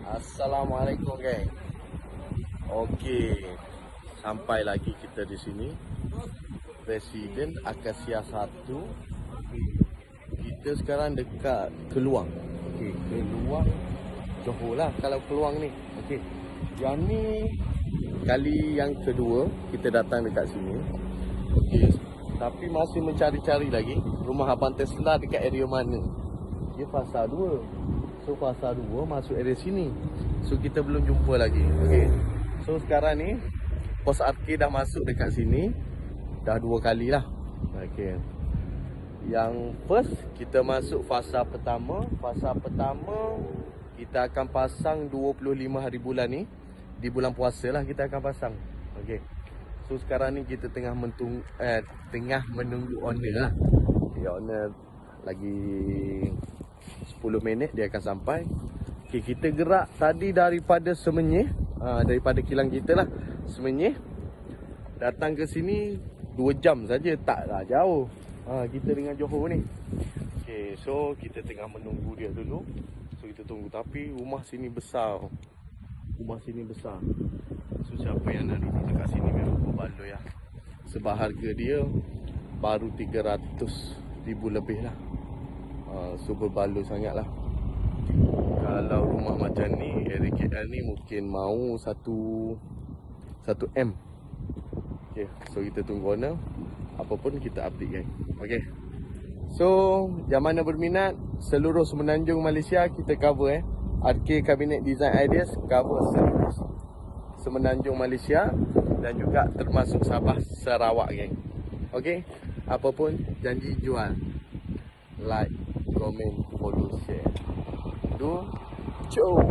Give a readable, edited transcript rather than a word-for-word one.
Assalamualaikum geng. Okey, sampai lagi kita di sini. Presiden Akasia 1. Kita sekarang dekat Keluang. Okey, Keluang Johor lah kalau Keluang ni. Okey. Yang ni kali yang kedua kita datang dekat sini. Okey, tapi masih mencari-cari lagi rumah abang Tesla dekat area mana. Dia fasa 2. So fasa 2 masuk area sini. So kita belum jumpa lagi. Okey. So sekarang ni pos RK dah masuk dekat sini. Dah 2 kali lah. Okey. Yang first kita masuk fasa pertama. Fasa pertama kita akan pasang 25 hari bulan ni. Di bulan puasa lah kita akan pasang. Okey. So sekarang ni kita tengah menunggu owner lah. Okay, owner lagi 10 minit dia akan sampai. Okay, kita gerak tadi daripada Semenyih, daripada kilang kita lah, Semenyih. Datang ke sini 2 jam saja, taklah jauh. Kita dengan Johor ni. Okay, so kita tengah menunggu dia dulu. So kita tunggu, tapi rumah sini besar. Rumah sini besar. So siapa yang nak duduk dekat sini memang berbaloi lah. Sebab harga dia baru 300,000 lebih lah. So berbaloi sangat lah. Kalau rumah macam ni, area KL ni mungkin mau 1M. Okay, so kita tunggu owner. Apa pun kita update guys. Okay. So yang mana berminat, seluruh Semenanjung Malaysia kita cover RK Cabinet Design Ideas cover seluruh Semenanjung Malaysia dan juga termasuk Sabah Sarawak geng. Okay. Apa pun janji jual. Like, komen, follow, share. Do, ciao.